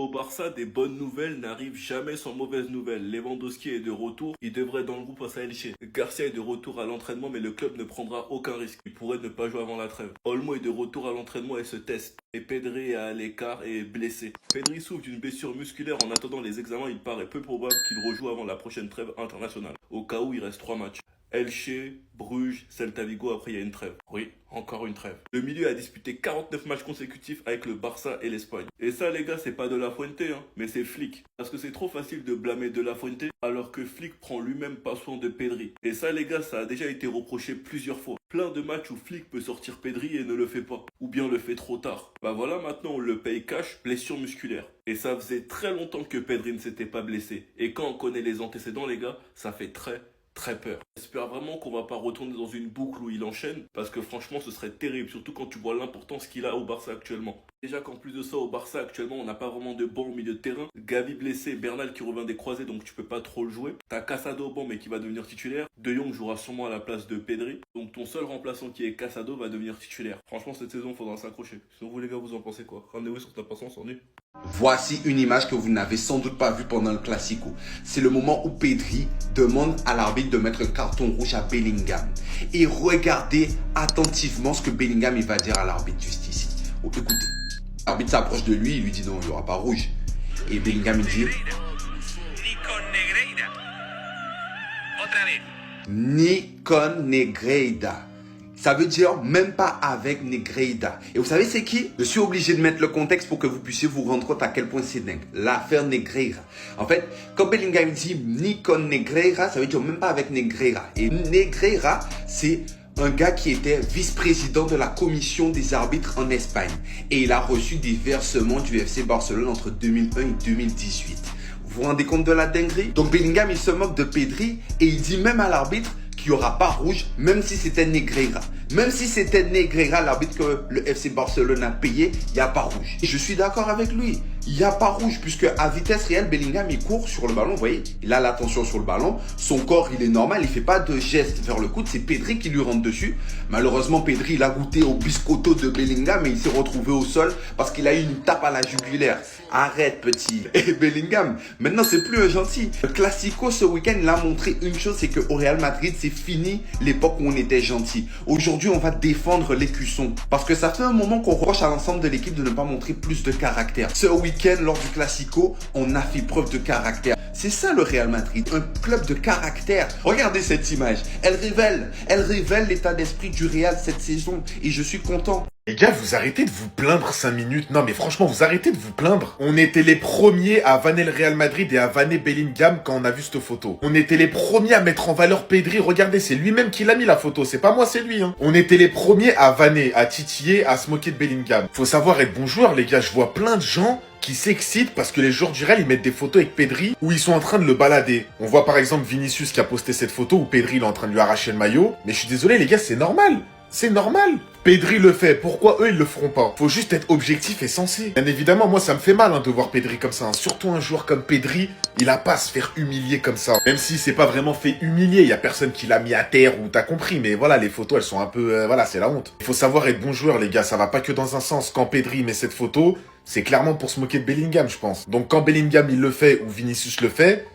Au Barça, des bonnes nouvelles n'arrivent jamais sans mauvaises nouvelles. Lewandowski est de retour, il devrait être dans le groupe face à Elche. Garcia est de retour à l'entraînement, mais le club ne prendra aucun risque. Il pourrait ne pas jouer avant la trêve. Olmo est de retour à l'entraînement et se teste. Et Pedri est à l'écart et est blessé. Pedri souffre d'une blessure musculaire. En attendant les examens, il paraît peu probable qu'il rejoue avant la prochaine trêve internationale. Au cas où il reste 3 matchs. Elche, Bruges, Celta Vigo, après il y a une trêve. Oui, encore une trêve. Le milieu a disputé 49 matchs consécutifs avec le Barça et l'Espagne. Et ça les gars, c'est pas De La Fuente, mais c'est Flick. Parce que c'est trop facile de blâmer De La Fuente alors que Flick prend lui-même pas soin de Pedri. Et ça les gars, ça a déjà été reproché plusieurs fois. Plein de matchs où Flick peut sortir Pedri et ne le fait pas. Ou bien le fait trop tard. Bah voilà, maintenant on le paye cash, blessure musculaire. Et ça faisait très longtemps que Pedri ne s'était pas blessé. Et quand on connaît les antécédents les gars, ça fait très peur. J'espère vraiment qu'on va pas retourner dans une boucle où il enchaîne, parce que franchement ce serait terrible, surtout quand tu vois l'importance qu'il a au Barça actuellement. Déjà qu'en plus de ça, au Barça actuellement, on n'a pas vraiment de banc au milieu de terrain. Gavi blessé, Bernal qui revient des croisés, donc tu peux pas trop le jouer. T'as Casado au banc, mais qui va devenir titulaire. De Jong jouera sûrement à la place de Pedri. Donc ton seul remplaçant qui est Casado va devenir titulaire. Franchement, cette saison, faudra s'accrocher. Sinon, vous les gars, vous en pensez quoi? Rendez-vous sur ta patience, on est. Voici une image que vous n'avez sans doute pas vue pendant le Classico. C'est le moment où Pedri demande à l'arbitre de mettre un carton rouge à Bellingham. Et regardez attentivement ce que Bellingham il va dire à l'arbitre juste ici. Oh, écoutez, l'arbitre s'approche de lui, il lui dit non, il n'y aura pas rouge. Et Bellingham il dit ni con Negreira. Ça veut dire même pas avec Negreira. Et vous savez c'est qui? Je suis obligé de mettre le contexte pour que vous puissiez vous rendre compte à quel point c'est dingue. L'affaire Negreira. En fait, quand Bellingham dit ni con Negreira, ça veut dire même pas avec Negreira. Et Negreira, c'est un gars qui était vice-président de la commission des arbitres en Espagne. Et il a reçu des versements du FC Barcelone entre 2001 et 2018. Vous vous rendez compte de la dinguerie? Donc Bellingham, il se moque de Pedri et il dit même à l'arbitre qu'il n'y aura pas rouge, même si c'était Negreira. Même si c'était Negreira, l'arbitre que le FC Barcelone a payé, il n'y a pas rouge. Et je suis d'accord avec lui. Il n'y a pas rouge, puisque à vitesse réelle, Bellingham, il court sur le ballon. Vous voyez, il a l'attention sur le ballon. Son corps, il est normal. Il ne fait pas de geste vers le coude. C'est Pedri qui lui rentre dessus. Malheureusement, Pedri, il a goûté au biscotto de Bellingham et il s'est retrouvé au sol parce qu'il a eu une tape à la jugulaire. Arrête, petit. Et Bellingham, maintenant, c'est plus un gentil. Le Classico, ce week-end, il a montré une chose, c'est qu'au Real Madrid, c'est fini l'époque où on était gentil. Aujourd'hui, on va défendre l'écusson. Parce que ça fait un moment qu'on reproche à l'ensemble de l'équipe de ne pas montrer plus de caractère. Ce week-end, lors du Classico, on a fait preuve de caractère. C'est ça le Real Madrid, un club de caractère. Regardez cette image. Elle révèle l'état d'esprit du Real cette saison. Et je suis content. Les gars, vous arrêtez de vous plaindre 5 minutes. Non mais franchement, vous arrêtez de vous plaindre. On était les premiers à vanner le Real Madrid et à vanner Bellingham quand on a vu cette photo. On était les premiers à mettre en valeur Pedri. Regardez, c'est lui-même qui l'a mis la photo. C'est pas moi, c'est lui. On était les premiers à vanner, à titiller, à se moquer de Bellingham. Faut savoir être bon joueur, les gars. Je vois plein de gens qui s'excitent parce que les joueurs du Real, ils mettent des photos avec Pedri où ils sont en train de le balader. On voit par exemple Vinicius qui a posté cette photo où Pedri il est en train de lui arracher le maillot. Mais je suis désolé, les gars, c'est normal. C'est normal. Pedri le fait, pourquoi eux ils le feront pas? Faut juste être objectif et sensé. Bien évidemment, moi ça me fait mal de voir Pedri comme ça. Surtout un joueur comme Pedri, il a pas à se faire humilier comme ça. Même si c'est pas vraiment fait humilier, y a personne qui l'a mis à terre ou t'as compris. Mais voilà, les photos elles sont un peu... voilà, c'est la honte. Il faut savoir être bon joueur les gars, ça va pas que dans un sens. Quand Pedri met cette photo, c'est clairement pour se moquer de Bellingham je pense. Donc quand Bellingham il le fait ou Vinicius le fait,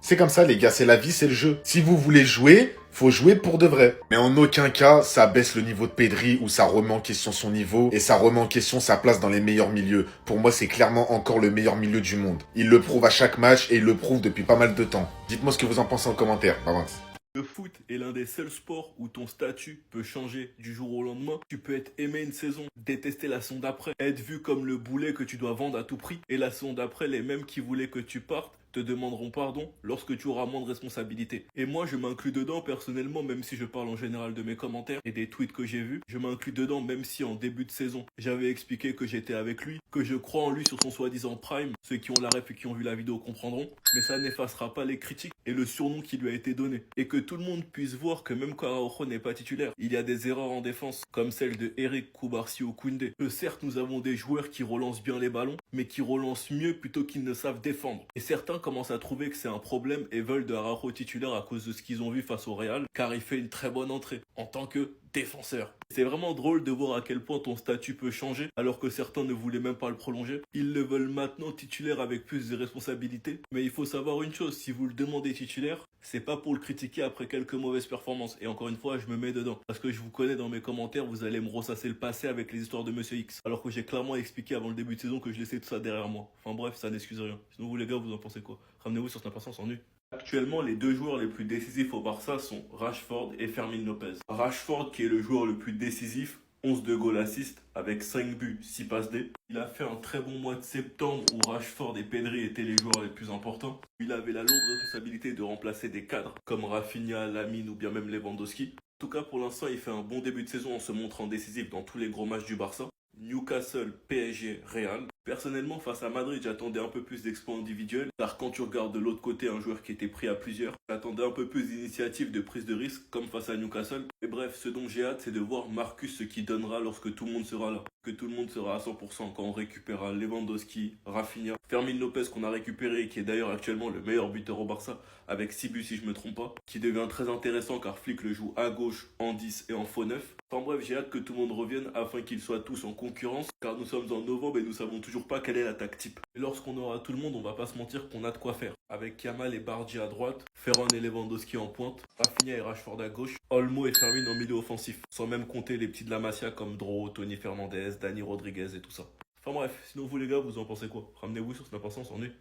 c'est comme ça les gars, c'est la vie, c'est le jeu. Si vous voulez jouer, faut jouer pour de vrai. Mais en aucun cas, ça baisse le niveau de Pedri ou ça remet en question son niveau et ça remet en question sa place dans les meilleurs milieux. Pour moi, c'est clairement encore le meilleur milieu du monde. Il le prouve à chaque match et il le prouve depuis pas mal de temps. Dites-moi ce que vous en pensez en commentaire. Avance. Le foot est l'un des seuls sports où ton statut peut changer du jour au lendemain. Tu peux être aimé une saison, détester la saison d'après, être vu comme le boulet que tu dois vendre à tout prix. Et la saison d'après, les mêmes qui voulaient que tu partes te demanderont pardon lorsque tu auras moins de responsabilités. Et moi, je m'inclus dedans personnellement, même si je parle en général de mes commentaires et des tweets que j'ai vus. Je m'inclus dedans, même si en début de saison, j'avais expliqué que j'étais avec lui, que je crois en lui sur son soi-disant prime. Ceux qui ont la ref et qui ont vu la vidéo comprendront. Mais ça n'effacera pas les critiques et le surnom qui lui a été donné. Et que tout le monde puisse voir que même quand Araujo n'est pas titulaire, il y a des erreurs en défense, comme celle de Eric Koubarsi ou Koundé. Que certes, nous avons des joueurs qui relancent bien les ballons, mais qui relancent mieux plutôt qu'ils ne savent défendre. Et certains commencent à trouver que c'est un problème et veulent de Araujo titulaire à cause de ce qu'ils ont vu face au Real, car il fait une très bonne entrée en tant que défenseur. C'est vraiment drôle de voir à quel point ton statut peut changer alors que certains ne voulaient même pas le prolonger. Ils le veulent maintenant titulaire avec plus de responsabilités. Mais il faut savoir une chose, si vous le demandez titulaire, c'est pas pour le critiquer après quelques mauvaises performances. Et encore une fois, je me mets dedans. Parce que je vous connais dans mes commentaires, vous allez me ressasser le passé avec les histoires de Monsieur X. Alors que j'ai clairement expliqué avant le début de saison que je laissais tout ça derrière moi. Enfin bref, ça n'excuse rien. Sinon vous les gars, vous en pensez quoi? Ramenez-vous sur Snap en nu. Actuellement, les deux joueurs les plus décisifs au Barça sont Rashford et Fermin Lopez. Rashford qui est le joueur le plus décisif, 11 de goal assist avec 5 buts, 6 passes D. Il a fait un très bon mois de septembre où Rashford et Pedri étaient les joueurs les plus importants. Il avait la lourde responsabilité de remplacer des cadres comme Rafinha, Lamine ou bien même Lewandowski. En tout cas, pour l'instant, il fait un bon début de saison en se montrant décisif dans tous les gros matchs du Barça. Newcastle, PSG, Real. Personnellement, face à Madrid, j'attendais un peu plus d'exploits individuels, car quand tu regardes de l'autre côté un joueur qui était pris à plusieurs, j'attendais un peu plus d'initiative, de prise de risque, comme face à Newcastle. Et bref, ce dont j'ai hâte, c'est de voir Marcus ce qu'il donnera lorsque tout le monde sera là. Que tout le monde sera à 100% quand on récupérera Lewandowski, Rafinha, Fermin Lopez qu'on a récupéré et qui est d'ailleurs actuellement le meilleur buteur au Barça, avec 6 buts si je me trompe pas, qui devient très intéressant car Flick le joue à gauche, en 10 et en faux 9. Enfin bref, j'ai hâte que tout le monde revienne afin qu'ils soient tous en concurrence, car nous sommes en novembre et nous savons toujours pas quelle est l'attaque type. Et lorsqu'on aura tout le monde, on va pas se mentir qu'on a de quoi faire. Avec Yamal et Bardi à droite, Ferran et Lewandowski en pointe, Rafinha et Rashford à gauche, Olmo et Fermin en milieu offensif, sans même compter les petits de la Masia comme Dro, Tony Fernandez, Dani Rodriguez et tout ça. Enfin bref, sinon vous les gars, vous en pensez quoi? Ramenez-vous sur Snap en nu.